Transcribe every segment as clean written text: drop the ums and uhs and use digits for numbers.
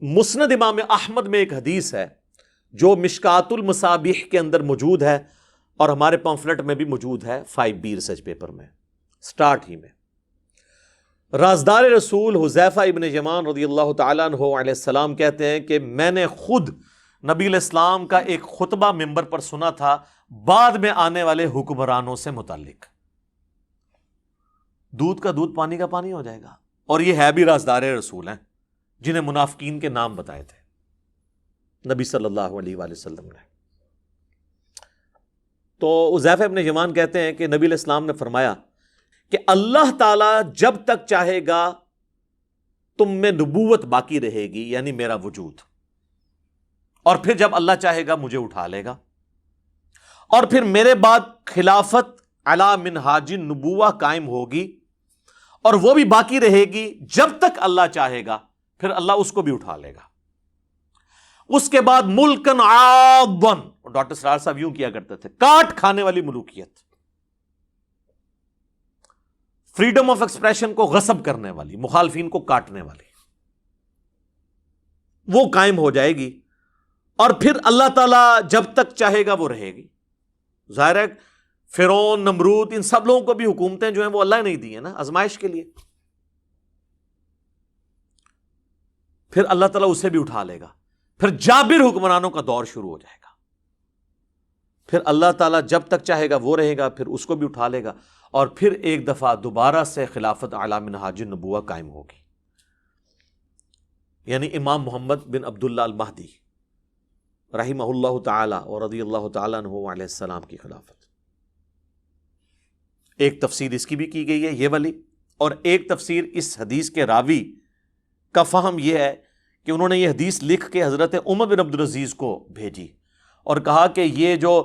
مسند امام احمد میں ایک حدیث ہے جو مشکات المصابیح کے اندر موجود ہے اور ہمارے پمفلٹ میں بھی موجود ہے 5B ریسرچ پیپر میں سٹارٹ ہی میں. رازدار رسول حذیفہ ابن یمان رضی اللہ تعالیٰ عنہ علیہ السلام کہتے ہیں کہ میں نے خود نبی علیہ السلام کا ایک خطبہ ممبر پر سنا تھا بعد میں آنے والے حکمرانوں سے متعلق. دودھ کا دودھ پانی کا پانی ہو جائے گا. اور یہ ہے بھی رازدار رسول ہیں جنہیں منافقین کے نام بتائے تھے نبی صلی اللہ علیہ وآلہ وسلم نے. تو حذیفہ ابن یمان کہتے ہیں کہ نبی علیہ السلام نے فرمایا کہ اللہ تعالیٰ جب تک چاہے گا تم میں نبوت باقی رہے گی، یعنی میرا وجود، اور پھر جب اللہ چاہے گا مجھے اٹھا لے گا، اور پھر میرے بعد خلافت علی منہاج النبوہ قائم ہوگی اور وہ بھی باقی رہے گی جب تک اللہ چاہے گا، پھر اللہ اس کو بھی اٹھا لے گا. اس کے بعد ملکن عاضن، ڈاکٹر سرار صاحب یوں کیا کرتے تھے، کاٹ کھانے والی ملوکیت، فریڈم آف ایکسپریشن کو غصب کرنے والی، مخالفین کو کاٹنے والی، وہ قائم ہو جائے گی. اور پھر اللہ تعالیٰ جب تک چاہے گا وہ رہے گی. ظاہر ہے فرعون، نمرود، ان سب لوگوں کو بھی حکومتیں جو ہیں وہ اللہ نے نہیں دی ہیں نا، آزمائش کے لیے. پھر اللہ تعالیٰ اسے بھی اٹھا لے گا. پھر جابر حکمرانوں کا دور شروع ہو جائے گا. پھر اللہ تعالیٰ جب تک چاہے گا وہ رہے گا، پھر اس کو بھی اٹھا لے گا، اور پھر ایک دفعہ دوبارہ سے خلافت علی منہاج النبوہ قائم ہوگی، یعنی امام محمد بن عبداللہ المہدی رحمہ اللہ تعالی اور رضی اللہ تعالیٰ عنہ علیہ السلام کی خلافت. ایک تفسیر اس کی بھی کی گئی ہے یہ والی، اور ایک تفسیر اس حدیث کے راوی کا فہم یہ ہے کہ انہوں نے یہ حدیث لکھ کے حضرت عمر بن عبدالعزیز کو بھیجی اور کہا کہ یہ جو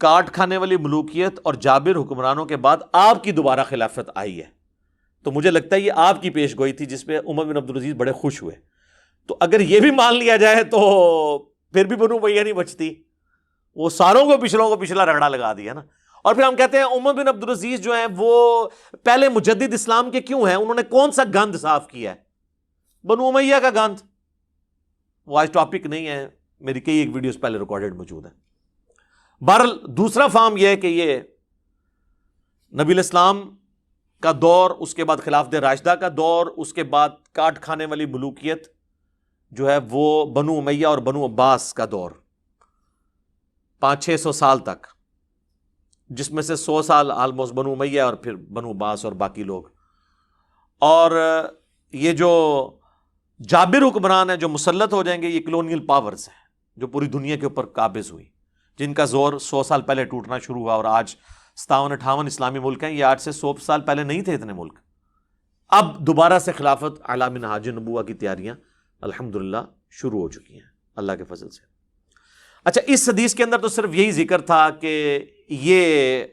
کاٹ کھانے والی ملوکیت اور جابر حکمرانوں کے بعد آپ کی دوبارہ خلافت آئی ہے، تو مجھے لگتا ہے یہ آپ کی پیش گوئی تھی جس پہ عمر بن عبدالعزیز بڑے خوش ہوئے. تو اگر یہ بھی مان لیا جائے تو پھر بھی بنو امیہ نہیں بچتی، وہ ساروں کو پچھلا رگڑا لگا دیا نا. اور پھر ہم کہتے ہیں عمر بن عبدالعزیز جو ہیں وہ پہلے مجدد اسلام کے کیوں ہیں؟ انہوں نے کون سا گند صاف کیا ہے؟ بنو امیہ کا گند. وہ آج ٹاپک نہیں ہے، میری کئی ایک ویڈیوز پہلے ریکارڈڈ موجود ہے. بہرحال دوسرا فارم یہ ہے کہ یہ نبی علیہ السلام کا دور، اس کے بعد خلافت راشدہ کا دور، اس کے بعد کاٹ کھانے والی ملوکیت جو ہے وہ بنو امیہ اور بنو عباس کا دور 500-600 سال تک، جس میں سے 100 سال آلموسٹ بنو امیہ اور پھر بنو عباس اور باقی لوگ. اور یہ جو جابر حکمران ہیں جو مسلط ہو جائیں گے، یہ کلونیل پاورز ہیں جو پوری دنیا کے اوپر قابض ہوئی، جن کا زور 100 سال پہلے ٹوٹنا شروع ہوا، اور آج 57-58 اسلامی ملک ہیں. یہ آج سے 100 سال پہلے نہیں تھے اتنے ملک. اب دوبارہ سے خلافت علی منہاج النبوہ کی تیاریاں الحمدللہ شروع ہو چکی ہیں اللہ کے فضل سے. اچھا، اس حدیث کے اندر تو صرف یہی ذکر تھا کہ یہ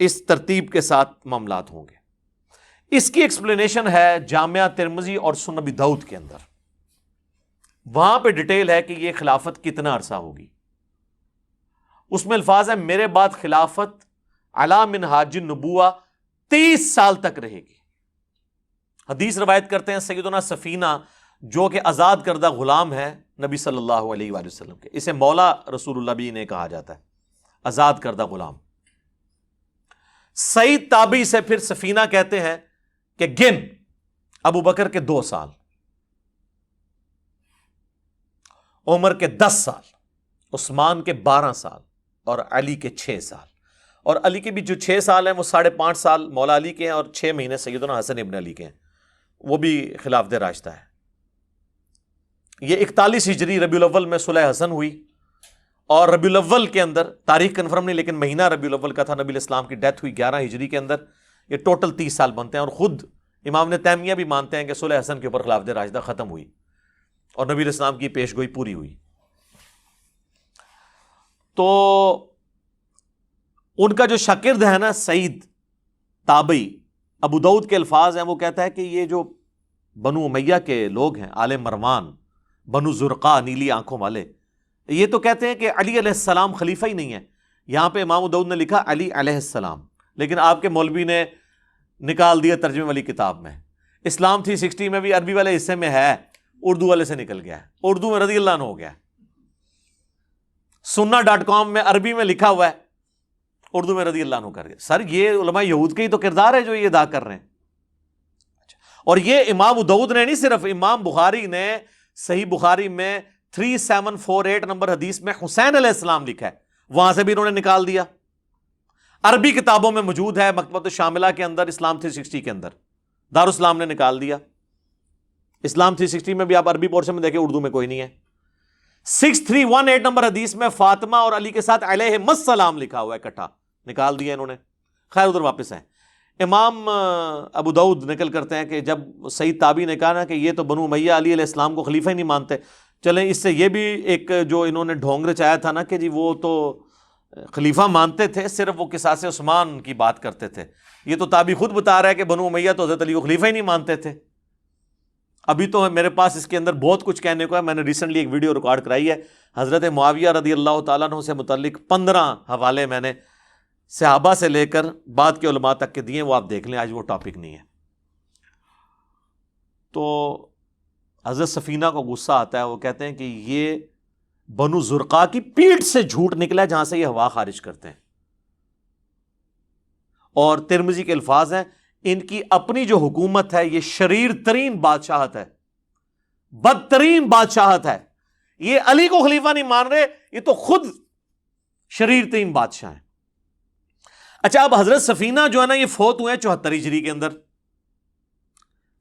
اس ترتیب کے ساتھ معاملات ہوں گے. اس کی ایکسپلینیشن ہے جامعہ ترمذی اور سنن ابی داؤد کے اندر. وہاں پہ ڈیٹیل ہے کہ یہ خلافت کتنا عرصہ ہوگی. اس میں الفاظ ہے میرے بعد خلافت علی منہاج النبوہ 30 سال تک رہے گی. حدیث روایت کرتے ہیں سیدنا سفینہ جو کہ آزاد کردہ غلام ہے نبی صلی اللہ علیہ وآلہ وسلم کے، اسے مولا رسول اللہ بھی نے کہا جاتا ہے، آزاد کردہ غلام. سعید تابعی سے پھر سفینہ کہتے ہیں کہ گن ابو بکر کے 2 سال، عمر کے 10 سال، عثمان کے 12 سال اور علی کے 6 سال. اور علی کے بھی جو 6 سال ہیں وہ 5.5 سال مولا علی کے ہیں اور 6 مہینے سیدنا حسن ابن علی کے ہیں، وہ بھی خلافت راشدہ ہے. یہ 41 ہجری ربیع الاول میں صلح حسن ہوئی، اور ربیع الاول کے اندر، تاریخ کنفرم نہیں لیکن مہینہ ربیع الاول کا تھا، نبی علیہ السلام کی ڈیتھ ہوئی 11 ہجری کے اندر. یہ ٹوٹل 30 سال بنتے ہیں. اور خود امام ابن تیمیہ بھی مانتے ہیں کہ صلح حسن کے اوپر خلافت راشدہ ختم ہوئی اور نبی علیہ السلام کی پیش گوئی پوری ہوئی. تو ان کا جو شاگرد ہے نا سعید تابعی، ابو داؤد کے الفاظ ہیں، وہ کہتا ہے کہ یہ جو بنو امیہ کے لوگ ہیں، آل مروان، بنو زرقا، نیلی آنکھوں والے، یہ تو کہتے ہیں کہ علی علیہ السلام خلیفہ ہی نہیں ہے. یہاں پہ امام ابو داؤد نے لکھا علی علیہ السلام، لیکن آپ کے مولوی نے نکال دیا ترجمے والی کتاب میں. اسلام 360 میں بھی عربی والے حصے میں ہے، اردو والے سے نکل گیا ہے، اردو میں رضی اللہ عنہ ہو گیا ہے. sunna.com میں عربی میں لکھا ہوا ہے، اردو میں رضی اللہ عنہ کر گیا. سر یہ علماء یہود کے ہی تو کردار ہے جو یہ ادا کر رہے ہیں. اور یہ امام ابو داؤد نے نہیں، صرف امام بخاری نے صحیح بخاری میں 3748 نمبر حدیث میں حسین علیہ السلام لکھا ہے، وہاں سے بھی انہوں نے نکال دیا. عربی کتابوں میں موجود ہے، مکتبۃ الشاملہ کے اندر، اسلام 360 کے اندر دارالاسلام نے نکال دیا. اسلام 360 میں بھی آپ عربی پورشن میں دیکھیں، اردو میں کوئی نہیں ہے. 6318 نمبر حدیث میں فاطمہ اور علی کے ساتھ علیہم السلام لکھا ہوا ہے، اکٹھا نکال دیا انہوں نے. خیر ادھر واپس ہیں. امام ابو داؤد نقل کرتے ہیں کہ جب سعید تابعی نے کہا نا کہ یہ تو بنو امیہ علی علیہ السلام کو خلیفہ ہی نہیں مانتے، چلیں اس سے یہ بھی ایک جو انہوں نے ڈھونگ رچایا تھا نا کہ جی وہ تو خلیفہ مانتے تھے، صرف وہ قصاص عثمان کی بات کرتے تھے. یہ تو تابعی خود بتا رہا ہے کہ بنو امیہ تو حضرت علی کو خلیفہ ہی نہیں مانتے تھے. ابھی تو میرے پاس اس کے اندر بہت کچھ کہنے کو ہے. میں نے ریسنٹلی ایک ویڈیو ریکارڈ کرائی ہے حضرت معاویہ رضی اللہ تعالیٰ عنہ سے متعلق 15 حوالے میں نے صحابہ سے لے کر بعد کے علماء تک کے دیے، وہ آپ دیکھ لیں، آج وہ ٹاپک نہیں ہے. تو حضرت سفینہ کو غصہ آتا ہے، وہ کہتے ہیں کہ یہ بنو زرقا کی پیٹھ سے جھوٹ نکلا ہے جہاں سے یہ ہوا خارج کرتے ہیں. اور ترمذی کے الفاظ ہیں ان کی اپنی جو حکومت ہے یہ شریر ترین بادشاہت ہے، بدترین بادشاہت ہے. یہ علی کو خلیفہ نہیں مان رہے، یہ تو خود شریر ترین بادشاہ ہیں. اچھا اب حضرت سفینہ جو ہے نا یہ فوت ہوئے ہیں 74 ہجری کے اندر.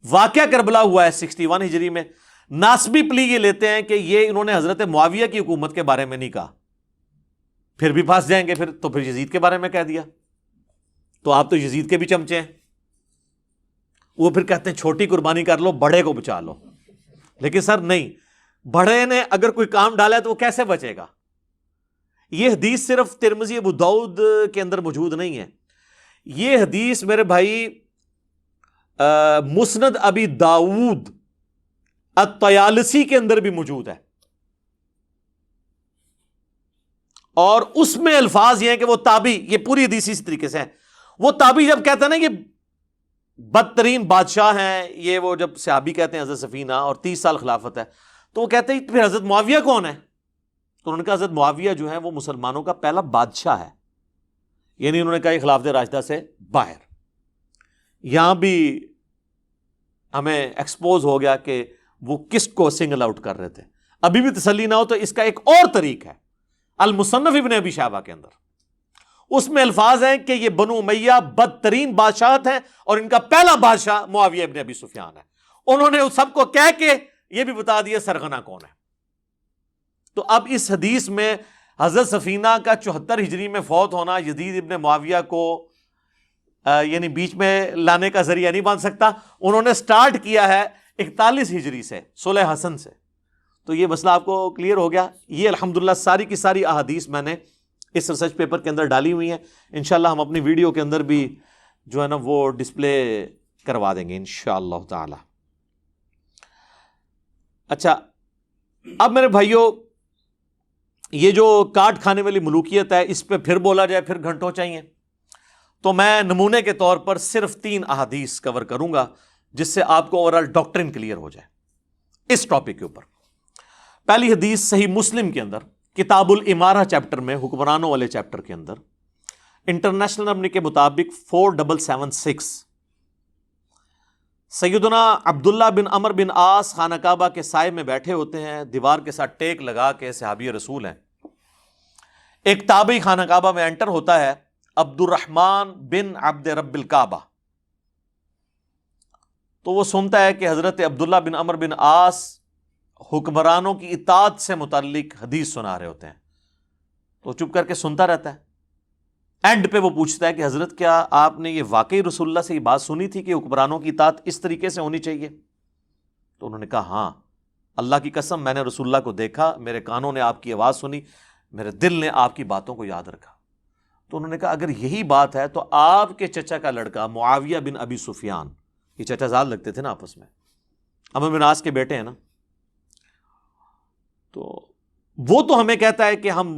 واقعہ کربلا ہوا ہے 61 ہجری میں. ناسبی پلی یہ لیتے ہیں کہ یہ انہوں نے حضرت معاویہ کی حکومت کے بارے میں نہیں کہا، پھر بھی پھنس جائیں گے پھر یزید کے بارے میں کہہ دیا. تو آپ تو یزید کے بھی چمچے ہیں. وہ پھر کہتے ہیں چھوٹی قربانی کر لو، بڑے کو بچا لو. لیکن سر نہیں، بڑے نے اگر کوئی کام ڈالا ہے تو وہ کیسے بچے گا؟ یہ حدیث صرف ترمذی ابو داؤد کے اندر موجود نہیں ہے، یہ حدیث میرے بھائی مسند ابی داؤد الطیالسی کے اندر بھی موجود ہے. اور اس میں الفاظ یہ ہیں کہ وہ تابعی، یہ پوری حدیث اسی طریقے سے ہے، وہ تابعی جب کہتا ہے نا یہ بدترین بادشاہ ہیں، یہ وہ جب صحابی کہتے ہیں حضرت سفینہ اور 30 سال خلافت ہے، تو وہ کہتے ہیں پھر حضرت معاویہ کون ہے؟ تو انہوں نے کہا حضرت معاویہ جو ہے وہ مسلمانوں کا پہلا بادشاہ ہے. یعنی انہوں نے کہا یہ خلافت راشدہ سے باہر. یہاں بھی ہمیں ایکسپوز ہو گیا کہ وہ کس کو سنگل آؤٹ کر رہے تھے. ابھی بھی تسلی نہ ہو تو اس کا ایک اور طریق ہے المصنف ابن ابی شیبہ کے اندر، اس میں الفاظ ہیں کہ یہ بنو امیہ بدترین بادشاہت ہیں اور ان کا پہلا بادشاہ معاویہ ابن ابی سفیان ہے. انہوں نے اس سب کو کہہ کے یہ بھی بتا دیا سرغنہ کون ہے. تو اب اس حدیث میں حضرت سفینہ کا 74 ہجری میں فوت ہونا یزید ابن معاویہ کو یعنی بیچ میں لانے کا ذریعہ نہیں بن سکتا. انہوں نے سٹارٹ کیا ہے 41 ہجری سے، صلح حسن سے. تو یہ مسئلہ آپ کو کلیئر ہو گیا. یہ الحمدللہ ساری کی ساری احادیث میں نے اس ریسرچ پیپر کے اندر ڈالی ہوئی ہیں. انشاءاللہ ہم اپنی ویڈیو کے اندر بھی جو ہے نا وہ ڈسپلے کروا دیں گے انشاءاللہ تعالی. اچھا اب میرے بھائیوں، یہ جو کاٹ کھانے والی ملوکیت ہے اس پہ پھر بولا جائے پھر گھنٹوں چاہیے. تو میں نمونے کے طور پر صرف 3 احادیث کور کروں گا جس سے آپ کو اوورآل ڈاکٹرن کلیئر ہو جائے اس ٹاپک کے اوپر. پہلی حدیث صحیح مسلم کے اندر کتاب الامارہ چیپٹر میں، حکمرانوں والے چیپٹر کے اندر، انٹرنیشنل نمبر کے مطابق 4776. سیدنا عبداللہ بن عمر بن عاص خانہ کعبہ کے سائے میں بیٹھے ہوتے ہیں، دیوار کے ساتھ ٹیک لگا کے، صحابی رسول ہیں. ایک تابعی خانہ کعبہ میں انٹر ہوتا ہے، عبد الرحمن بن عبد رب الکعبہ. تو وہ سنتا ہے کہ حضرت عبداللہ بن عمر بن عاص حکمرانوں کی اطاعت سے متعلق حدیث سنا رہے ہوتے ہیں. تو چپ کر کے سنتا رہتا ہے. اینڈ پہ وہ پوچھتا ہے کہ حضرت کیا آپ نے یہ واقعی رسول اللہ سے یہ بات سنی تھی کہ حکمرانوں کی اطاعت اس طریقے سے ہونی چاہیے؟ تو انہوں نے کہا ہاں، اللہ کی قسم میں نے رسول اللہ کو دیکھا، میرے کانوں نے آپ کی آواز سنی، میرے دل نے آپ کی باتوں کو یاد رکھا. تو انہوں نے کہا اگر یہی بات ہے تو آپ کے چچا کا لڑکا معاویہ بن ابی سفیان، یہ چچا زاد لگتے تھے نا آپس میں، عمرو بن عاص کے بیٹے ہیں نا، تو وہ تو ہمیں کہتا ہے کہ ہم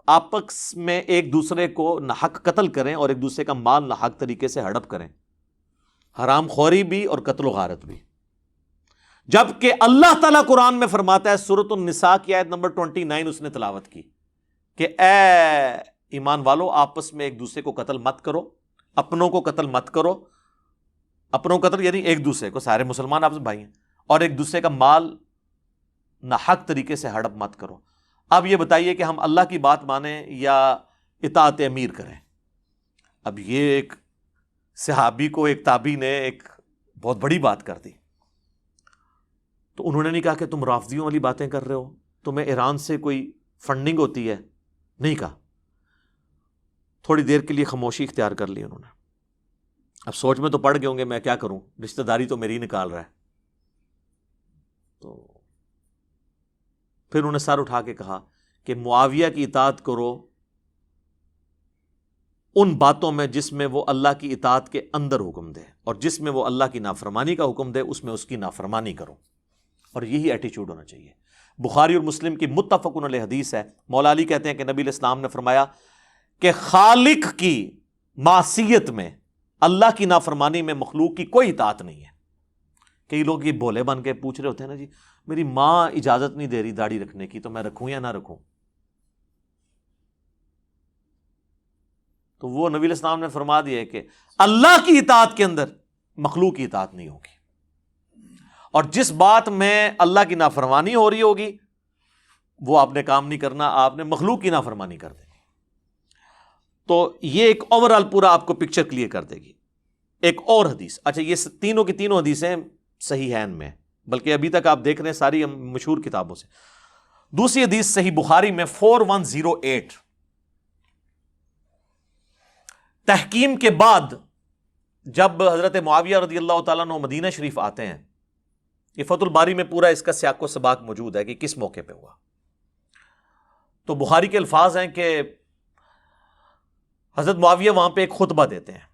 آپس میں ایک دوسرے کو ناحق قتل کریں اور ایک دوسرے کا مال ناحق طریقے سے ہڑپ کریں، حرام خوری بھی اور قتل و غارت بھی. جبکہ اللہ تعالیٰ قرآن میں فرماتا ہے، سورۃ النساء کی آیت نمبر 29 اس نے تلاوت کی کہ اے ایمان والو، آپس میں ایک دوسرے کو قتل مت کرو، اپنوں کو قتل مت کرو. اپنوں قتل یعنی ایک دوسرے کو، سارے مسلمان آپس میں بھائی ہیں، اور ایک دوسرے کا مال ناحق طریقے سے ہڑپ مت کرو. اب یہ بتائیے کہ ہم اللہ کی بات مانیں یا اطاعت امیر کریں؟ اب یہ ایک صحابی کو ایک تابعی نے ایک بہت بڑی بات کر دی. تو انہوں نے نہیں کہا کہ تم رافضیوں والی باتیں کر رہے ہو، تمہیں ایران سے کوئی فنڈنگ ہوتی ہے، نہیں کہا. تھوڑی دیر کے لیے خاموشی اختیار کر لی انہوں نے. اب سوچ میں تو پڑ گئے ہوں گے میں کیا کروں، رشتہ داری تو میری نکال رہا ہے. تو پھر انہوں نے سر اٹھا کے کہا کہ معاویہ کی اطاعت کرو ان باتوں میں جس میں وہ اللہ کی اطاعت کے اندر حکم دے، اور جس میں وہ اللہ کی نافرمانی کا حکم دے اس میں اس کی نافرمانی کرو. اور یہی ایٹیچیوڈ ہونا چاہیے. بخاری اور مسلم کی متفق علیہ حدیث ہے، مولا علی کہتے ہیں کہ نبی علیہ السلام نے فرمایا کہ خالق کی معصیت میں، اللہ کی نافرمانی میں مخلوق کی کوئی اطاعت نہیں ہے. کئی لوگ یہ بولے بن کے پوچھ رہے ہوتے ہیں نا، جی میری ماں اجازت نہیں دے رہی داڑھی رکھنے کی تو میں رکھوں یا نہ رکھوں؟ تو وہ نبی علیہ السلام نے فرما دیا ہے کہ اللہ کی اطاعت کے اندر مخلوق کی اطاعت نہیں ہوگی، اور جس بات میں اللہ کی نافرمانی ہو رہی ہوگی وہ آپ نے کام نہیں کرنا، آپ نے مخلوق کی نافرمانی کر دینی. تو یہ ایک اوورال پورا آپ کو پکچر کلیئر کر دے گی. ایک اور حدیث، اچھا یہ تینوں کی تینوں حدیثیں صحیحین میں، بلکہ ابھی تک آپ دیکھ رہے ہیں ساری مشہور کتابوں سے. دوسری حدیث صحیح بخاری میں 4108، تحکیم کے بعد جب حضرت معاویہ رضی اللہ تعالیٰ عنہ مدینہ شریف آتے ہیں، یہ فتح الباری میں پورا اس کا سیاق و سباق موجود ہے کہ کس موقع پہ ہوا. تو بخاری کے الفاظ ہیں کہ حضرت معاویہ وہاں پہ ایک خطبہ دیتے ہیں،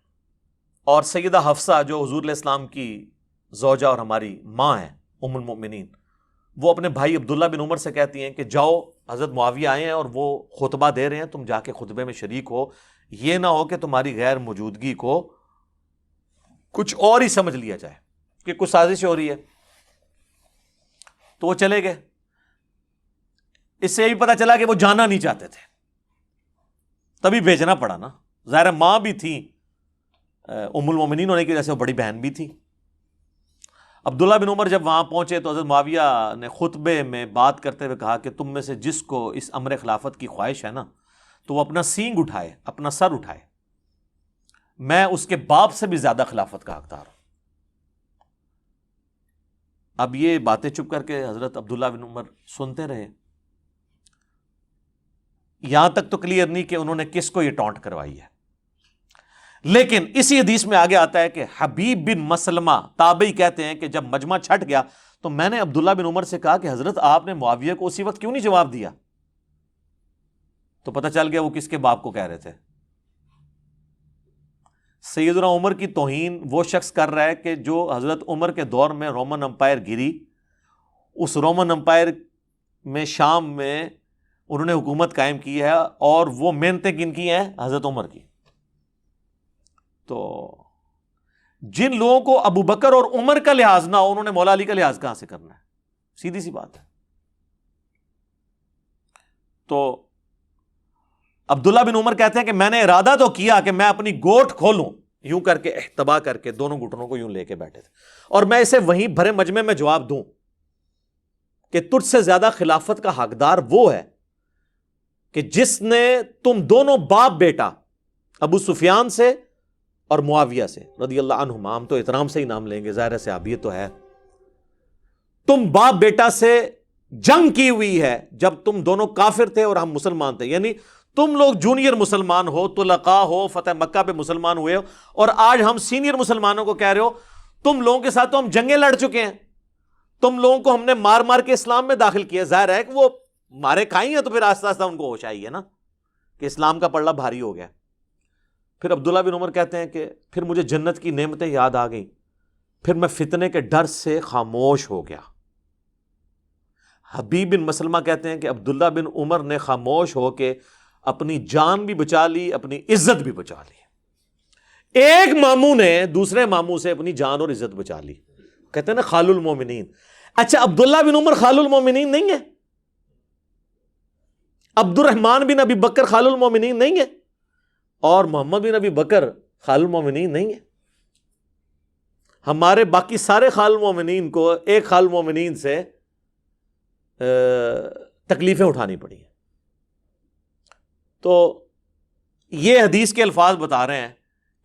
اور سیدہ حفصہ جو حضور علیہ السلام کی زوجہ اور ہماری ماں ہیں ام المؤمنین، وہ اپنے بھائی عبداللہ بن عمر سے کہتی ہیں کہ جاؤ، حضرت معاویہ آئے ہیں اور وہ خطبہ دے رہے ہیں، تم جا کے خطبے میں شریک ہو، یہ نہ ہو کہ تمہاری غیر موجودگی کو کچھ اور ہی سمجھ لیا جائے کہ کچھ سازش ہو رہی ہے. تو وہ چلے گئے. اس سے یہ بھی پتا چلا کہ وہ جانا نہیں چاہتے تھے، تبھی بھیجنا پڑا نا. ظاہر ماں بھی تھی، ام المومنین ہونے کی وجہ سے وہ بڑی بہن بھی تھی. عبداللہ بن عمر جب وہاں پہنچے تو حضرت معاویہ نے خطبے میں بات کرتے ہوئے کہا کہ تم میں سے جس کو اس امر خلافت کی خواہش ہے نا، تو وہ اپنا سینگ اٹھائے، اپنا سر اٹھائے، میں اس کے باپ سے بھی زیادہ خلافت کا حقدار ہوں. اب یہ باتیں چپ کر کے حضرت عبداللہ بن عمر سنتے رہے. یہاں تک تو کلیئر نہیں کہ انہوں نے کس کو یہ ٹونٹ کروائی ہے، لیکن اسی حدیث میں آگے آتا ہے کہ حبیب بن مسلمہ تابعی کہتے ہیں کہ جب مجمع چھٹ گیا تو میں نے عبداللہ بن عمر سے کہا کہ حضرت آپ نے معاویہ کو اسی وقت کیوں نہیں جواب دیا؟ تو پتہ چل گیا وہ کس کے باپ کو کہہ رہے تھے. سیدنا عمر کی توہین وہ شخص کر رہا ہے کہ جو حضرت عمر کے دور میں رومن امپائر گری، اس رومن امپائر میں شام میں انہوں نے حکومت قائم کی ہے، اور وہ محنتیں کن کی ہیں؟ حضرت عمر کی. تو جن لوگوں کو ابو بکر اور عمر کا لحاظ نہ ہو، انہوں نے مولا علی کا لحاظ کہاں سے کرنا ہے؟ سیدھی سی بات ہے. تو عبداللہ بن عمر کہتے ہیں کہ میں نے ارادہ تو کیا کہ میں اپنی گوٹ کھولوں، یوں کر کے احتبا کر کے دونوں گھٹنوں کو یوں لے کے بیٹھے تھے، اور میں اسے وہیں بھرے مجمع میں جواب دوں کہ تجھ سے زیادہ خلافت کا حقدار وہ ہے کہ جس نے تم دونوں باپ بیٹا ابو سفیان سے اور معاویہ سے رضی اللہ عنہما، ہم تو احترام سے ہی نام لیں گے، ظاہر صحابیت تو ہے، تم باپ بیٹا سے جنگ کی ہوئی ہے جب تم دونوں کافر تھے اور ہم مسلمان تھے. یعنی تم لوگ جونیئر مسلمان ہو، طلقاء ہو، فتح مکہ پہ مسلمان ہوئے ہو، اور آج ہم سینئر مسلمانوں کو کہہ رہے ہو تم لوگوں کے ساتھ تو ہم جنگیں لڑ چکے ہیں، تم لوگوں کو ہم نے مار مار کے اسلام میں داخل کیا. ظاہر ہے کہ وہ مارے کھائی ہیں تو پھر آہستہ آہستہ ان کو ہوش آئی ہے نا کہ اسلام کا پلڑا بھاری ہو گیا. پھر عبداللہ بن عمر کہتے ہیں کہ پھر مجھے جنت کی نعمتیں یاد آ گئیں، پھر میں فتنے کے ڈر سے خاموش ہو گیا. حبیب بن مسلمہ کہتے ہیں کہ عبداللہ بن عمر نے خاموش ہو کے اپنی جان بھی بچا لی، اپنی عزت بھی بچا لی. ایک ماموں نے دوسرے ماموں سے اپنی جان اور عزت بچا لی. کہتے ہیں نا خال المومنین، اچھا عبداللہ بن عمر خال المومنین نہیں ہے؟ عبد الرحمن بن ابی بکر خال المومنین نہیں ہے؟ اور محمد بن ابی بکر خال المومنین نہیں ہے؟ ہمارے باقی سارے خال المومنین کو ایک خال المومنین سے تکلیفیں اٹھانی پڑی ہیں. تو یہ حدیث کے الفاظ بتا رہے ہیں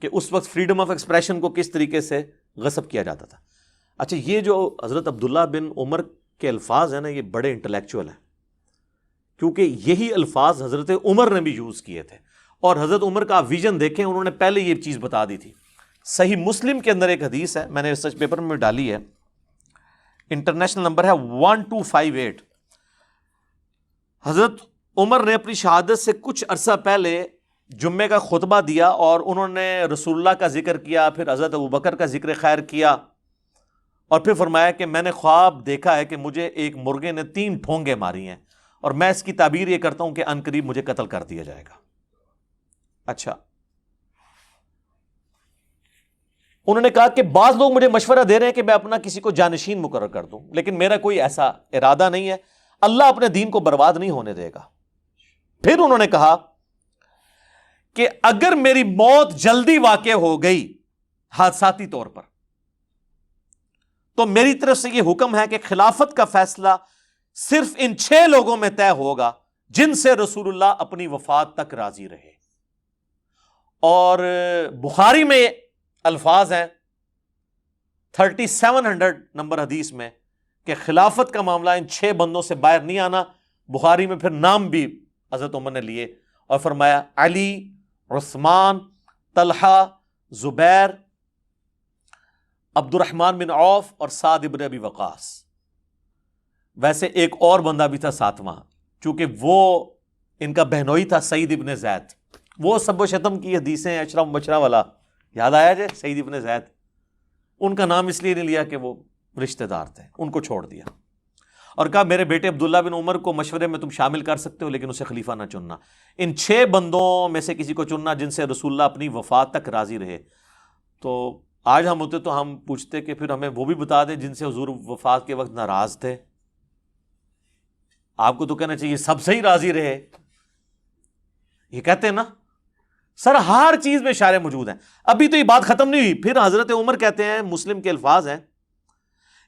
کہ اس وقت فریڈم آف ایکسپریشن کو کس طریقے سے غصب کیا جاتا تھا. اچھا یہ جو حضرت عبداللہ بن عمر کے الفاظ ہیں نا، یہ بڑے انٹلیکچوئل ہیں، کیونکہ یہی الفاظ حضرت عمر نے بھی یوز کیے تھے. اور حضرت عمر کا ویژن دیکھیں، انہوں نے پہلے یہ چیز بتا دی تھی. صحیح مسلم کے اندر ایک حدیث ہے، میں نے ریسرچ پیپر میں ڈالی ہے، انٹرنیشنل نمبر ہے 1258. حضرت عمر نے اپنی شہادت سے کچھ عرصہ پہلے جمعے کا خطبہ دیا اور انہوں نے رسول اللہ کا ذکر کیا، پھر حضرت ابوبکر کا ذکر خیر کیا، اور پھر فرمایا کہ میں نے خواب دیکھا ہے کہ مجھے ایک مرغے نے 3 ٹھونگے ماری ہیں، اور میں اس کی تعبیر یہ کرتا ہوں کہ ان قریب مجھے قتل کر دیا جائے گا. اچھا انہوں نے کہا کہ بعض لوگ مجھے مشورہ دے رہے ہیں کہ میں اپنا کسی کو جانشین مقرر کر دوں، لیکن میرا کوئی ایسا ارادہ نہیں ہے، اللہ اپنے دین کو برباد نہیں ہونے دے گا. پھر انہوں نے کہا کہ اگر میری موت جلدی واقع ہو گئی حادثاتی طور پر، تو میری طرف سے یہ حکم ہے کہ خلافت کا فیصلہ صرف ان 6 لوگوں میں طے ہوگا جن سے رسول اللہ اپنی وفات تک راضی رہے. اور بخاری میں الفاظ ہیں 3700 نمبر حدیث میں کہ خلافت کا معاملہ ان 6 بندوں سے باہر نہیں آنا. بخاری میں پھر نام بھی حضرت عمر نے لیے اور فرمایا علی، عثمان، طلحہ، زبیر، عبد الرحمن بن عوف اور سعد ابن ابی وقاص. ویسے ایک اور بندہ بھی تھا 7واں، چونکہ وہ ان کا بہنوئی تھا، سعید ابن زید. وہ سب و شتم کی حدیثیں اشرم مبشرہ والا یاد آیا جائے، سعید ابن زید. ان کا نام اس لیے نہیں لیا کہ وہ رشتہ دار تھے، ان کو چھوڑ دیا اور کہا میرے بیٹے عبداللہ بن عمر کو مشورے میں تم شامل کر سکتے ہو، لیکن اسے خلیفہ نہ چننا. ان 6 بندوں میں سے کسی کو چننا جن سے رسول اللہ اپنی وفات تک راضی رہے. تو آج ہم ہوتے تو ہم پوچھتے کہ پھر ہمیں وہ بھی بتا دیں جن سے حضور وفات کے وقت ناراض تھے. آپ کو تو کہنا چاہیے سب سے ہی راضی رہے. یہ کہتے ہیں نا سر ہر چیز میں اشارے موجود ہیں. ابھی تو یہ بات ختم نہیں ہوئی. پھر حضرت عمر کہتے ہیں، مسلم کے الفاظ ہیں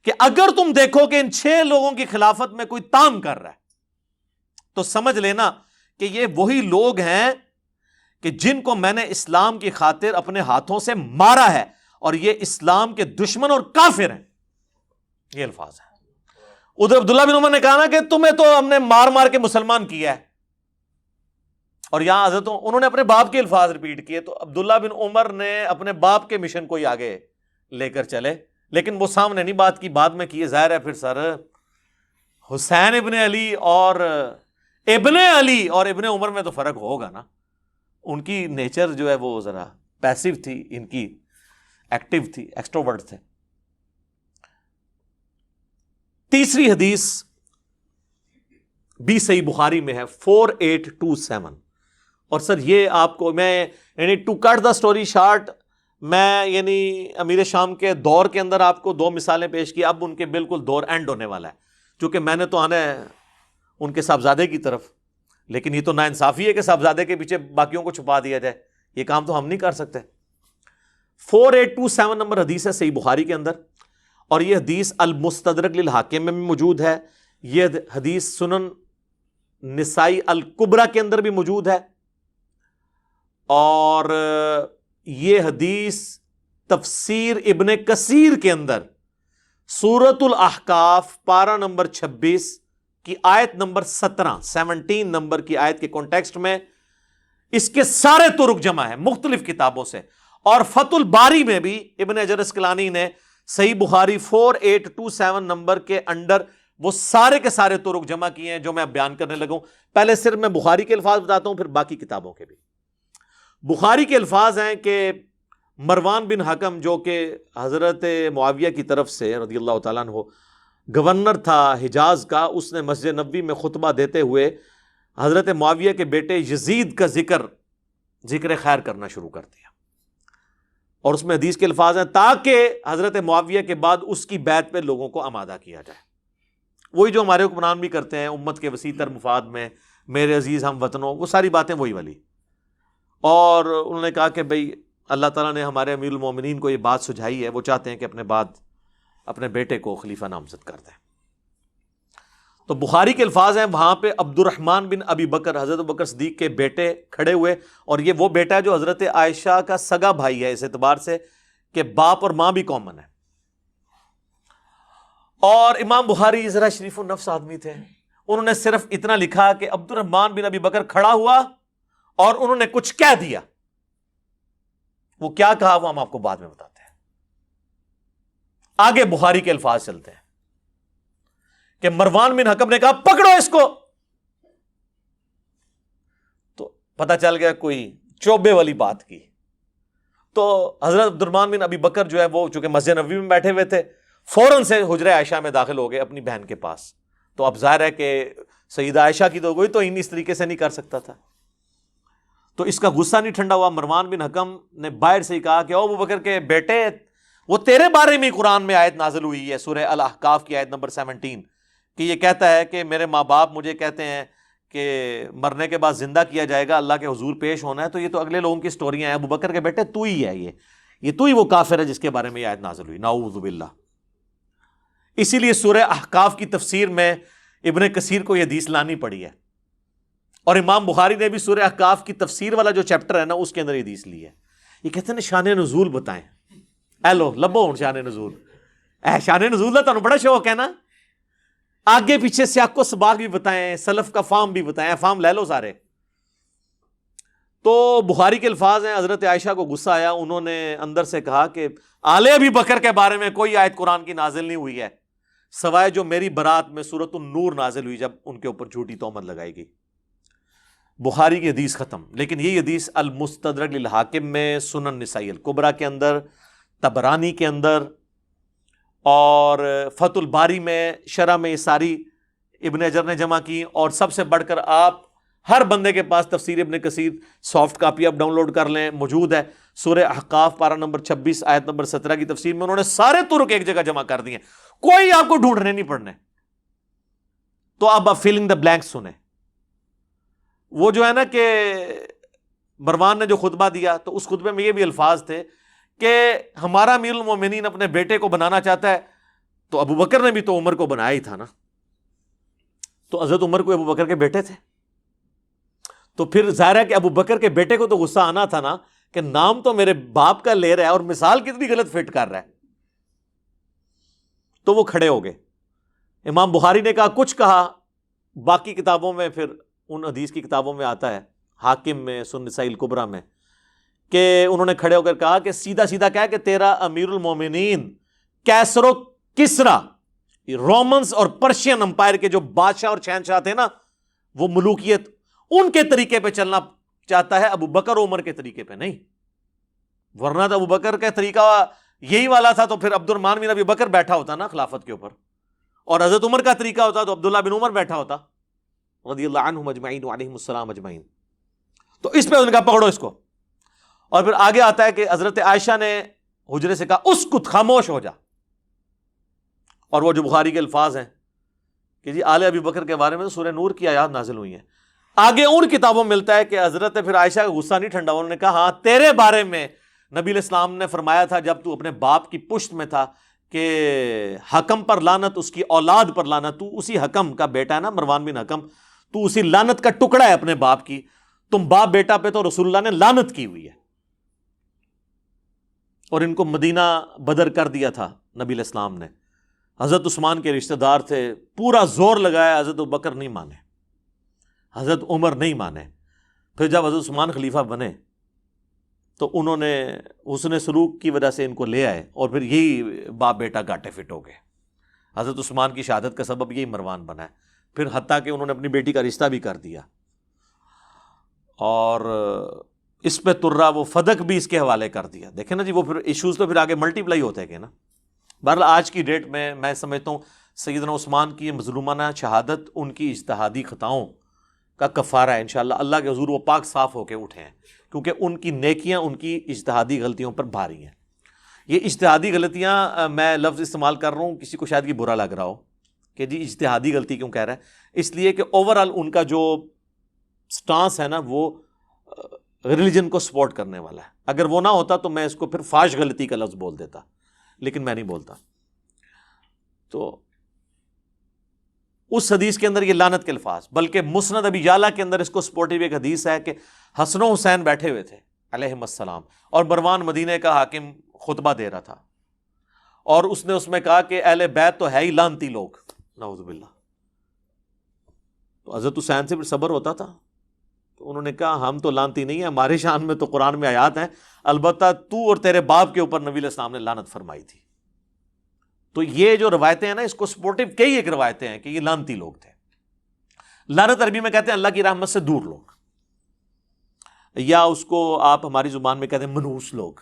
کہ اگر تم دیکھو کہ ان 6 لوگوں کی خلافت میں کوئی تام کر رہا ہے تو سمجھ لینا کہ یہ وہی لوگ ہیں کہ جن کو میں نے اسلام کی خاطر اپنے ہاتھوں سے مارا ہے، اور یہ اسلام کے دشمن اور کافر ہیں. یہ الفاظ ہیں. ادھر عبداللہ بن عمر نے کہا نا کہ تمہیں تو ہم نے مار مار کے مسلمان کیا ہے، اور یہاں حضرت انہوں نے اپنے باپ کے الفاظ ریپیٹ کیے. تو عبداللہ بن عمر نے اپنے باپ کے مشن کو ہی آگے لے کر چلے، لیکن وہ سامنے نہیں بات کی، بعد میں کیے. ظاہر ہے پھر سر حسین ابن علی اور ابن علی اور ابن عمر میں تو فرق ہوگا نا. ان کی نیچر جو ہے وہ ذرا پیسیو تھی، ان کی ایکٹیو تھی، ایکسٹروورٹ تھے. تیسری حدیث بھی صحیح بخاری میں ہے 4827. اور سر یہ آپ کو میں یعنی to cut the story short, میں یعنی امیر شام کے دور کے اندر آپ کو 2 مثالیں پیش کی. اب ان کے بالکل دور اینڈ ہونے والا ہے، چونکہ میں نے تو آنا ہے ان کے صاحبزادے کی طرف، لیکن یہ تو ناانصافی ہے کہ صاحبزادے کے پیچھے باقیوں کو چھپا دیا جائے. یہ کام تو ہم نہیں کر سکتے. 4827 نمبر حدیث ہے صحیح بخاری کے اندر، اور یہ حدیث المستدرک للحاکم میں بھی موجود ہے. یہ حدیث سنن نسائی الکبریٰ کے اندر بھی موجود ہے، اور یہ حدیث تفسیر ابن کثیر کے اندر سورۃ الاحقاف پارہ نمبر 26 کی آیت نمبر 17 نمبر کی آیت کے کانٹیکسٹ میں اس کے سارے طرق جمع ہیں مختلف کتابوں سے. اور فتح الباری میں بھی ابن حجر اسقلانی نے صحیح بخاری 4827 نمبر کے انڈر وہ سارے کے سارے طرق جمع کیے ہیں جو میں اب بیان کرنے لگا ہوں. پہلے صرف میں بخاری کے الفاظ بتاتا ہوں، پھر باقی کتابوں کے بھی. بخاری کے الفاظ ہیں کہ مروان بن حکم جو کہ حضرت معاویہ کی طرف سے رضی اللہ تعالیٰ عنہ گورنر تھا حجاز کا، اس نے مسجد نبوی میں خطبہ دیتے ہوئے حضرت معاویہ کے بیٹے یزید کا ذکر خیر کرنا شروع کر دیا. اور اس میں حدیث کے الفاظ ہیں تاکہ حضرت معاویہ کے بعد اس کی بیعت پہ لوگوں کو آمادہ کیا جائے. وہی جو ہمارے حکمران بھی کرتے ہیں امت کے وسیع تر مفاد میں، میرے عزیز ہم وطنوں، وہ ساری باتیں وہی والی. اور انہوں نے کہا کہ بھئی اللہ تعالیٰ نے ہمارے امیر المومنین کو یہ بات سجھائی ہے، وہ چاہتے ہیں کہ اپنے بعد اپنے بیٹے کو خلیفہ نامزد کر دیں. تو بخاری کے الفاظ ہیں وہاں پہ عبد الرحمن بن ابی بکر، حضرت ابوبکر صدیق کے بیٹے کھڑے ہوئے، اور یہ وہ بیٹا ہے جو حضرت عائشہ کا سگا بھائی ہے اس اعتبار سے کہ باپ اور ماں بھی کامن ہے. اور امام بخاری ذرا شریف النفس آدمی تھے، انہوں نے صرف اتنا لکھا کہ عبد الرحمن بن ابی بکر کھڑا ہوا اور انہوں نے کچھ کہہ دیا. وہ کیا کہا وہ ہم آپ کو بعد میں بتاتے ہیں. آگے بخاری کے الفاظ چلتے ہیں کہ مروان بن حکم نے کہا پکڑو اس کو. تو پتہ چل گیا کوئی چوبے والی بات کی. تو حضرت عبد الرحمن بن ابی بکر جو ہے وہ چونکہ مسجد نبوی میں بیٹھے ہوئے تھے، فوراً سے حجرہ عائشہ میں داخل ہو گئے اپنی بہن کے پاس. تو اب ظاہر ہے کہ سیدہ عائشہ کی تو کوئی تو اس طریقے سے نہیں کر سکتا تھا. تو اس کا غصہ نہیں ٹھنڈا ہوا. مروان بن حکم نے باہر سے ہی کہا کہ او ابو بکر کے بیٹے، وہ تیرے بارے میں قرآن میں آیت نازل ہوئی ہے، سورہ الاحقاف کی آیت نمبر 17، کہ یہ کہتا ہے کہ میرے ماں باپ مجھے کہتے ہیں کہ مرنے کے بعد زندہ کیا جائے گا، اللہ کے حضور پیش ہونا ہے. تو یہ تو اگلے لوگوں کی سٹوریاں ہیں. ابو بکر کے بیٹے تو ہی ہے، یہ تو ہی وہ کافر ہے جس کے بارے میں یہ آیت نازل ہوئی. نعوذ باللہ. اسی لیے سورہ احقاف کی تفسیر میں ابن کثیر کو یہ حدیث لانی پڑی ہے، اور امام بخاری نے بھی سورہ احقاف کی تفسیر والا جو چیپٹر ہے نا اس کے اندر یہ حدیث لی ہے. یہ کہتے ہیں شان نزول بتائیں. اے لو لبو ہوں شان نزول، اے شان نزول کا تمہیں بڑا شوق ہے نا، آگے پیچھے سیاق و سباق بھی بتائیں، سلف کا فام بھی بتائیں، فام لے لو سارے. تو بخاری کے الفاظ ہیں حضرت عائشہ کو غصہ آیا، انہوں نے اندر سے کہا کہ آل ابی بکر کے بارے میں کوئی آیت قرآن کی نازل نہیں ہوئی ہے سوائے جو میری برات میں سورۃ النور نازل ہوئی جب ان کے اوپر جھوٹی تہمت لگائی گئی. بخاری کی حدیث ختم. لیکن یہ حدیث المستدرک للحاکم میں، سنن نسائی الکبریٰ کے اندر، طبرانی کے اندر، اور فتح الباری میں شرح میں یہ ساری ابن حجر نے جمع کی. اور سب سے بڑھ کر آپ ہر بندے کے پاس تفسیر ابن کثیر سافٹ کاپی آپ ڈاؤن لوڈ کر لیں، موجود ہے. سورہ احقاف پارہ نمبر 26 آیت نمبر 17 کی تفسیر میں انہوں نے سارے طرق ایک جگہ جمع کر دیے، کوئی آپ کو ڈھونڈنے نہیں پڑنے. تو اب آپ فیلنگ دا بلینک سنیں. وہ جو ہے نا کہ مروان نے جو خطبہ دیا تو اس خطبے میں یہ بھی الفاظ تھے کہ ہمارا امیر المومنین اپنے بیٹے کو بنانا چاہتا ہے، تو ابو بکر نے بھی تو عمر کو بنایا ہی تھا نا. تو حضرت عمر کو ابو بکر کے بیٹے تھے، تو پھر ظاہر ہے کہ ابو بکر کے بیٹے کو تو غصہ آنا تھا نا کہ نام تو میرے باپ کا لے رہا ہے اور مثال کتنی غلط فٹ کر رہا ہے. تو وہ کھڑے ہو گئے. امام بخاری نے کہا کچھ کہا، باقی کتابوں میں پھر ان حدیث کی کتابوں میں آتا ہے، حاکم میں، سنن نسائی الکبریٰ میں، کہ انہوں نے کھڑے ہو کر کہا کہ سیدھا سیدھا کہا کہ تیرا امیر المومنین کیسر و کسرا، رومنز اور پرشین امپائر کے جو بادشاہ اور شہنشاہ تھے نا، وہ ملوکیت ان کے طریقے پہ چلنا چاہتا ہے، ابو بکر و عمر کے طریقے پہ نہیں. ورنہ تو ابو بکر کا طریقہ یہی والا تھا تو پھر عبد الرحمن بن ابی بکر بیٹھا ہوتا نا خلافت کے اوپر، اور حضرت عمر کا طریقہ ہوتا تو عبداللہ بن عمر بیٹھا ہوتا رضی اللہ عنہم اجمعین وعلیہم السلام اجمعین. تو اس پہ ان کا پکڑو اس کو. اور پھر آگے آتا ہے کہ حضرت عائشہ نے حجرے سے کہا اسکت، خاموش ہو جا. اور وہ جو بخاری کے الفاظ ہیں کہ جی آل ابی بکر کے بارے میں سورہ نور کی آیات نازل ہوئی ہیں. آگے ان کتابوں میں ملتا ہے کہ حضرت پھر عائشہ کا غصہ نہیں ٹھنڈا، انہوں نے کہا ہاں تیرے بارے میں نبی علیہ السلام نے فرمایا تھا جب تو اپنے باپ کی پشت میں تھا کہ حکم پر لعنت، اس کی اولاد پر لعنت. تو اسی حکم کا بیٹا ہے نا مروان بن حکم، تو اسی لعنت کا ٹکڑا ہے اپنے باپ کی. تم باپ بیٹا پہ تو رسول اللہ نے لعنت کی ہوئی ہے. اور ان کو مدینہ بدر کر دیا تھا نبی علیہ السلام نے. حضرت عثمان کے رشتہ دار تھے، پورا زور لگایا، حضرت ابوبکر نہیں مانے، حضرت عمر نہیں مانے. پھر جب حضرت عثمان خلیفہ بنے تو انہوں نے حسن سلوک کی وجہ سے ان کو لے آئے، اور پھر یہی باپ بیٹا گاٹے فٹ ہو گئے. حضرت عثمان کی شہادت کا سبب یہی مروان بنا ہے. پھر حتیٰ کہ انہوں نے اپنی بیٹی کا رشتہ بھی کر دیا، اور اس پہ ترہ وہ فدق بھی اس کے حوالے کر دیا. دیکھیں نا جی، وہ پھر ایشوز تو پھر آگے ملٹی پلائی ہوتے گئے نا. بہرحال آج کی ڈیٹ میں سمجھتا ہوں سیدنا عثمان کی مظلومانہ شہادت ان کی اجتہادی خطاؤں کا کفارہ ہے. انشاءاللہ اللہ کے حضور وہ پاک صاف ہو کے اٹھے ہیں، کیونکہ ان کی نیکیاں ان کی اجتہادی غلطیوں پر بھاری ہیں. یہ اجتہادی غلطیاں میں لفظ استعمال کر رہا ہوں، کسی کو شاید یہ برا لگ رہا ہو کہ جی اجتہادی غلطی کیوں کہہ رہا ہے؟ اس لیے کہ اوورآل ان کا جو سٹانس ہے نا وہ ریلیجن کو سپورٹ کرنے والا ہے. اگر وہ نہ ہوتا تو میں اس کو پھر فاش غلطی کا لفظ بول دیتا, لیکن میں نہیں بولتا. تو اس حدیث کے اندر یہ لعنت کے الفاظ, بلکہ مسند ابی یعلا کے اندر اس کو سپورٹیو ایک حدیث ہے کہ حسن و حسین بیٹھے ہوئے تھے علیہم السلام, اور مروان مدینہ کا حاکم خطبہ دے رہا تھا, اور اس نے اس میں کہا کہ اہل بیت تو ہے ہی لعنتی لوگ, نعوذ باللہ. تو حضرت حسین سے پھر صبر ہوتا تھا, تو انہوں نے کہا ہم تو لعنتی نہیں ہیں, ہماری شان میں تو قرآن میں آیات ہیں, البتہ تو اور تیرے باپ کے اوپر نبی علیہ السلام نے لعنت فرمائی تھی. تو یہ جو روایتیں ہیں نا, اس کو سپورٹیو کئی ایک روایتیں ہیں کہ یہ لعنتی لوگ تھے. لعنت عربی میں کہتے ہیں اللہ کی رحمت سے دور لوگ, یا اس کو آپ ہماری زبان میں کہتے ہیں منحوس لوگ,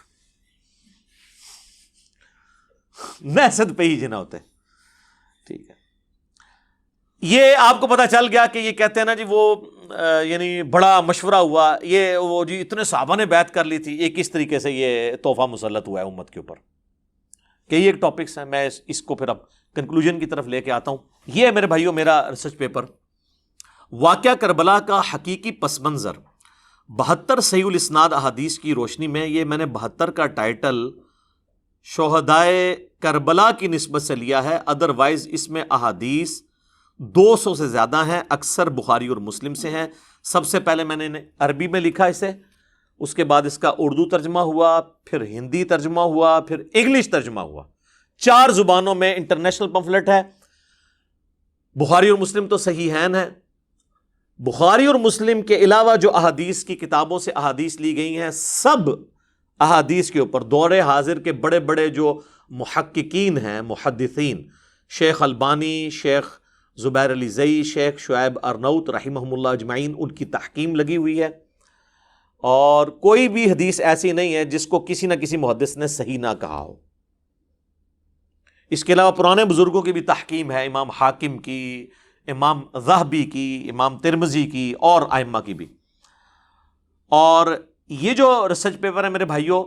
نحست پہ ہی جنا ہوتے. ٹھیک ہے, یہ آپ کو پتا چل گیا کہ یہ کہتے ہیں نا جی وہ یعنی بڑا مشورہ ہوا, یہ وہ جی اتنے صحابہ نے بیعت کر لی تھی, یہ کس طریقے سے یہ تحفہ مسلط ہوا ہے امت کے اوپر. کہ یہ ایک ٹاپکس ہیں, میں اس کو پھر اب کنکلوژن کی طرف لے کے آتا ہوں. یہ ہے میرے بھائیوں میرا ریسرچ پیپر, واقعہ کربلا کا حقیقی پس منظر 72 صحیح الاسناد احادیث کی روشنی میں. یہ میں نے 72 کا ٹائٹل شہدائے کربلا کی نسبت سے لیا ہے, ادروائز اس میں احادیث 200 سے زیادہ ہیں, اکثر بخاری اور مسلم سے ہیں. سب سے پہلے میں نے عربی میں لکھا اسے, اس کے بعد اس کا اردو ترجمہ ہوا, پھر ہندی ترجمہ ہوا, پھر انگلش ترجمہ ہوا. 4 زبانوں میں انٹرنیشنل پمفلٹ ہے. بخاری اور مسلم تو صحیحین ہے. بخاری اور مسلم کے علاوہ جو احادیث کی کتابوں سے احادیث لی گئی ہیں, سب احادیث کے اوپر دور حاضر کے بڑے بڑے جو محققین ہیں, محدثین, شیخ البانی, شیخ زبیر علی زئی, شیخ شعیب ارنوت رحمہم اللہ اجمعین, ان کی تحقیم لگی ہوئی ہے. اور کوئی بھی حدیث ایسی نہیں ہے جس کو کسی نہ کسی محدث نے صحیح نہ کہا ہو. اس کے علاوہ پرانے بزرگوں کی بھی تحقیم ہے, امام حاکم کی, امام ذہبی کی, امام ترمذی کی, اور ائمہ کی بھی. اور یہ جو ریسرچ پیپر ہے میرے بھائیوں,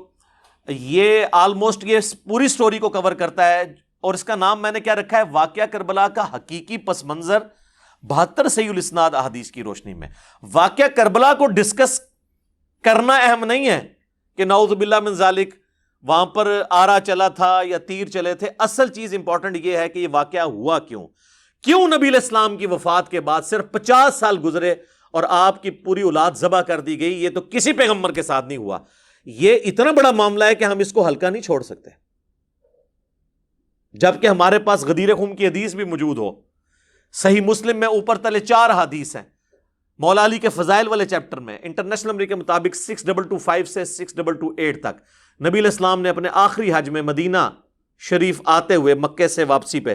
یہ آلموسٹ یہ پوری سٹوری کو کور کرتا ہے, اور اس کا نام میں نے کیا رکھا ہے, واقعہ کربلا کا حقیقی پس منظر 72 صحیح الاسناد احادیث کی روشنی میں. واقعہ کربلا کو ڈسکس کرنا اہم نہیں ہے کہ نعوذ باللہ من ذالک وہاں پر آرا چلا تھا یا تیر چلے تھے. اصل چیز امپورٹنٹ یہ ہے کہ یہ واقعہ ہوا کیوں نبی علیہ السلام کی وفات کے بعد صرف 50 سال گزرے اور آپ کی پوری اولاد ذبح کر دی گئی. یہ تو کسی پیغمبر کے ساتھ نہیں ہوا. یہ اتنا بڑا معاملہ ہے کہ ہم اس کو ہلکا نہیں چھوڑ سکتے, جبکہ ہمارے پاس غدیر خم کی حدیث بھی موجود ہو. صحیح مسلم میں اوپر تلے 4 حدیث ہیں. مولا علی کے فضائل والے چیپٹر میں انٹرنیشنل نمبر کے مطابق 6225 سے 6228 تک نبی علیہ السلام نے اپنے آخری حج میں مدینہ شریف آتے ہوئے مکے سے واپسی پہ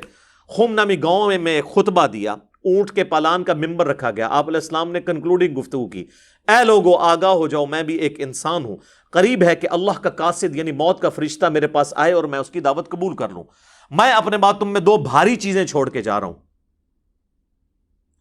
خم نامی گاؤں میں خطبہ دیا. اونٹ کے پالان کا ممبر رکھا گیا. آپ علیہ السلام نے کنکلوڈنگ گفتگو کی, اے لوگو آگاہ ہو جاؤ, میں بھی ایک انسان ہوں, قریب ہے کہ اللہ کا قاصد یعنی موت کا فرشتہ میرے پاس آئے اور میں اس کی دعوت قبول کر لوں. میں اپنے بعد تم میں 2 بھاری چیزیں چھوڑ کے جا رہا ہوں.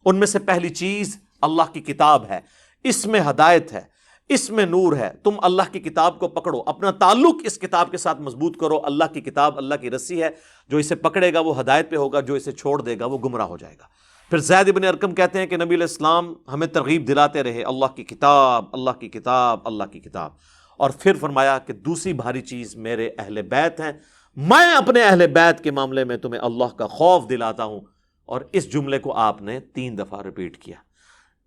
ان میں سے پہلی چیز اللہ کی کتاب ہے, اس میں ہدایت ہے, اس میں نور ہے. تم اللہ کی کتاب کو پکڑو, اپنا تعلق اس کتاب کے ساتھ مضبوط کرو. اللہ کی کتاب اللہ کی رسی ہے, جو اسے پکڑے گا وہ ہدایت پہ ہوگا, جو اسے چھوڑ دے گا وہ گمراہ ہو جائے گا. پھر زید بن ارقم کہتے ہیں کہ نبی علیہ السلام ہمیں ترغیب دلاتے رہے, اللہ کی کتاب, اللہ کی کتاب, اللہ کی کتاب. اور پھر فرمایا کہ دوسری بھاری چیز میرے اہل بیت ہیں, میں اپنے اہل بیت کے معاملے میں تمہیں اللہ کا خوف دلاتا ہوں. اور اس جملے کو آپ نے 3 دفعہ ریپیٹ کیا.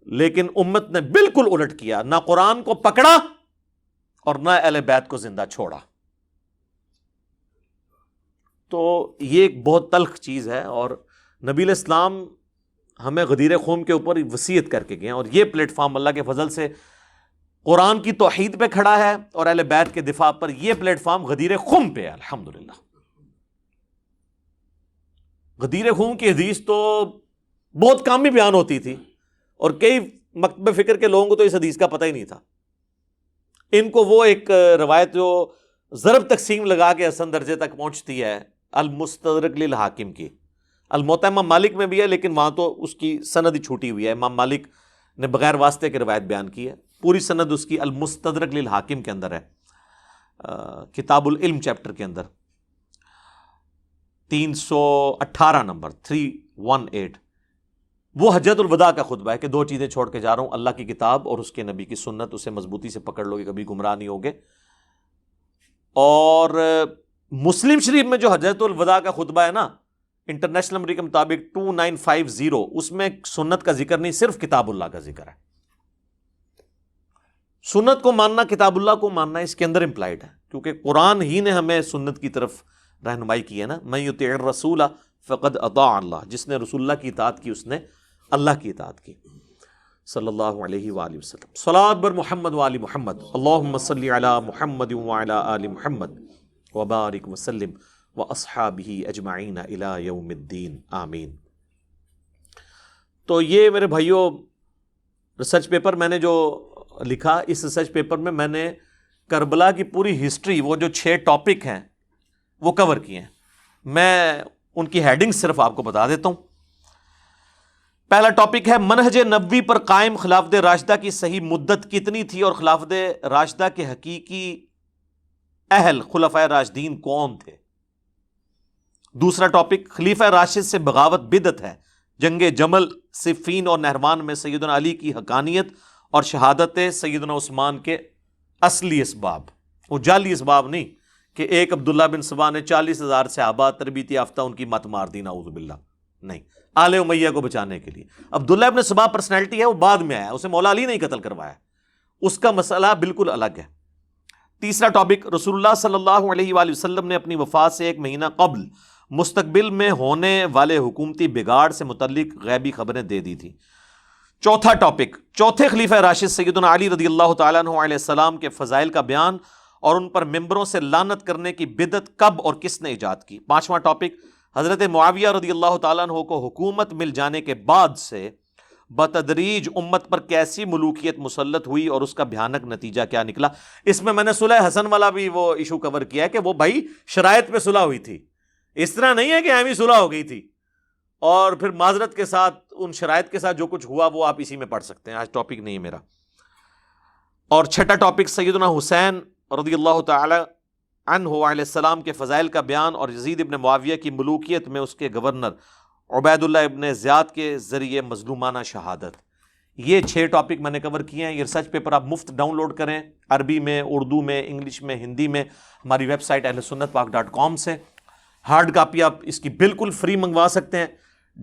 لیکن امت نے بالکل الٹ کیا, نہ قرآن کو پکڑا اور نہ اہل بیت کو زندہ چھوڑا. تو یہ ایک بہت تلخ چیز ہے, اور نبی علیہ السلام ہمیں غدیر خم کے اوپر وصیت کر کے گئے, اور یہ پلیٹ فارم اللہ کے فضل سے قرآن کی توحید پہ کھڑا ہے, اور اہل بیت کے دفاع پر یہ پلیٹ فارم غدیر خم پہ ہے. الحمدللہ. غدیر خم کی حدیث تو بہت کم ہی بیان ہوتی تھی, اور کئی مکتب فکر کے لوگوں کو تو اس حدیث کا پتہ ہی نہیں تھا. ان کو وہ ایک روایت جو ضرب تقسیم لگا کے حسن درجے تک پہنچتی ہے, المستدرک للحاکم کی, الموطا امام مالک میں بھی ہے لیکن وہاں تو اس کی سند ہی چھوٹی ہوئی ہے. امام مالک نے بغیر واسطے کے روایت بیان کی ہے, پوری سند اس کی المستدرک للحاکم کے اندر ہے, کتاب العلم چیپٹر کے اندر. 318 نمبر 318، وہ حجۃ الوداع کا خطبہ ہے کہ 2 چیزیں چھوڑ کے جا رہا ہوں، اللہ کی کتاب اور اس کے نبی کی سنت، اسے مضبوطی سے پکڑ لو گے کبھی گمراہ نہیں ہوگے۔ اور مسلم شریف میں جو حجۃ الوداع کا خطبہ ہے نا، انٹرنیشنل نمبر کے مطابق 2950، اس میں سنت کا ذکر نہیں، صرف کتاب اللہ کا ذکر ہے۔ سنت کو ماننا، کتاب اللہ کو ماننا اس کے اندر امپلائڈ ہے، کیونکہ قرآن ہی نے ہمیں سنت کی طرف رہنمائی کی ہے نا، من یطیع الرسول فقد اطاع اللہ، جس نے رسول اللہ کی اطاعت کی اس نے اللہ کی اطاعت کی، صلی اللہ علیہ وآلہ وسلم۔ صلاۃ بر محمد وآل محمد، اللہم صلی علی محمد وعلی آل محمد وبارک وسلم واصحابہ اجمعین الی یوم الدین، آمین۔ تو یہ میرے بھائیوں ریسرچ پیپر میں نے جو لکھا، اس ریسرچ پیپر میں نے کربلا کی پوری ہسٹری، وہ جو 6 ٹاپک ہیں وہ کور کیے ہیں۔ میں ان کی ہیڈنگ صرف آپ کو بتا دیتا ہوں۔ پہلا ٹاپک ہے منہج نبوی پر قائم خلافت راشدہ کی صحیح مدت کتنی تھی اور خلافت راشدہ کے حقیقی اہل خلفائے راشدین کون تھے۔ دوسرا ٹاپک خلیفہ راشد سے بغاوت بدعت ہے، جنگ جمل، صفین اور نہروان میں سیدنا علی کی حقانیت اور شہادت سیدنا عثمان کے اصلی اسباب، وہ جعلی اسباب نہیں کہ ایک عبداللہ بن سبا نے 40,000 صحابہ تربیت یافتہ ان کی مت مار دی، نعوذ باللہ، نہیں، آل امیہ کو بچانے کے لیے۔ عبداللہ ابن سبا پرسنالٹی ہے، وہ بعد میں آیا، اسے مولا علی نہیں قتل کروایا، اس کا مسئلہ بالکل الگ ہے۔ تیسرا ٹاپک رسول اللہ صلی اللہ علیہ وآلہ وسلم نے اپنی وفات سے 1 مہینہ قبل مستقبل میں ہونے والے حکومتی بگاڑ سے متعلق غیبی خبریں دے دی تھی۔ چوتھا ٹاپک چوتھے خلیفہ راشد سیدنا علی رضی اللہ تعالیٰ عنہ علیہ السلام کے فضائل کا بیان اور ان پر ممبروں سے لعنت کرنے کی بدعت کب اور کس نے ایجاد کی۔ پانچواں ٹاپک حضرت معاویہ رضی اللہ تعالیٰ عنہ کو حکومت مل جانے کے بعد سے بتدریج امت پر کیسی ملوکیت مسلط ہوئی اور اس کا بھیانک نتیجہ کیا نکلا۔ اس میں نے صلح حسن والا بھی وہ ایشو کور کیا ہے کہ وہ بھائی شرائط پہ صلح ہوئی تھی، اس طرح نہیں ہے کہ ایویں صلح ہو گئی تھی، اور پھر معذرت کے ساتھ ان شرائط کے ساتھ جو کچھ ہوا وہ آپ اسی میں پڑھ سکتے ہیں، آج ٹاپک نہیں ہے میرا۔ اور چھٹا ٹاپک سیدنا حسین رضی اللہ تعالی عنہ علیہ السلام کے فضائل کا بیان اور یزید ابن معاویہ کی ملوکیت میں اس کے گورنر عبید اللہ ابن زیاد کے ذریعے مظلومانہ شہادت۔ یہ 6 ٹاپک میں نے کور کیے ہیں۔ یہ ریسرچ پیپر آپ مفت ڈاؤن لوڈ کریں، عربی میں، اردو میں، انگلش میں، ہندی میں، ہماری ویب سائٹ ahlsunnatpak.com سے۔ ہارڈ کاپی آپ اس کی بالکل فری منگوا سکتے ہیں،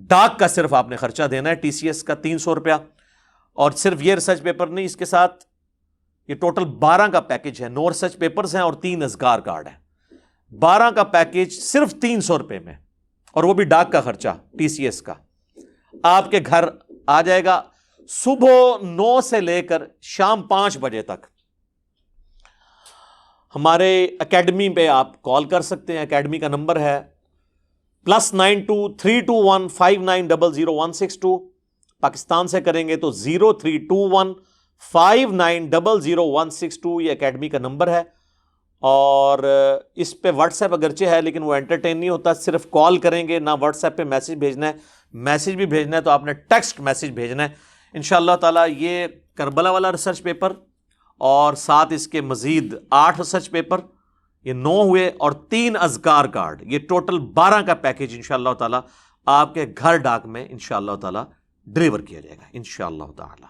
ڈاک کا صرف آپ نے خرچہ دینا ہے، TCS کا 300 روپیہ۔ اور صرف یہ ریسرچ پیپر نہیں، اس کے ساتھ یہ ٹوٹل 12 کا پیکج ہے، 9 ریسرچ پیپرز ہیں اور 3 اذکار کارڈ ہیں۔ 12 کا پیکج صرف 300 روپے میں، اور وہ بھی ڈاک کا خرچہ TCS کا، آپ کے گھر آ جائے گا صبح 9 سے لے کر شام 5 بجے تک۔ ہمارے اکیڈمی پہ آپ کال کر سکتے ہیں، اکیڈمی کا نمبر ہے +923215900162۔ پاکستان سے کریں گے تو 032159000162، یہ اکیڈمی کا نمبر ہے۔ اور اس پہ واٹس ایپ اگرچہ ہے لیکن وہ انٹرٹین نہیں ہوتا، صرف کال کریں گے، نہ واٹس ایپ پہ میسج بھیجنا ہے، میسج بھی بھیجنا ہے تو آپ نے ٹیکسٹ میسج بھیجنا ہے۔ انشاءاللہ تعالیٰ یہ کربلا والا ریسرچ پیپر اور ساتھ اس کے مزید 8 ریسرچ پیپر، یہ 9 ہوئے، اور 3 اذکار کارڈ، یہ ٹوٹل 12 کا پیکج انشاءاللہ تعالیٰ آپ کے گھر ڈاک میں انشاءاللہ تعالیٰ ڈیلیور کیا جائے گا انشاءاللہ تعالیٰ۔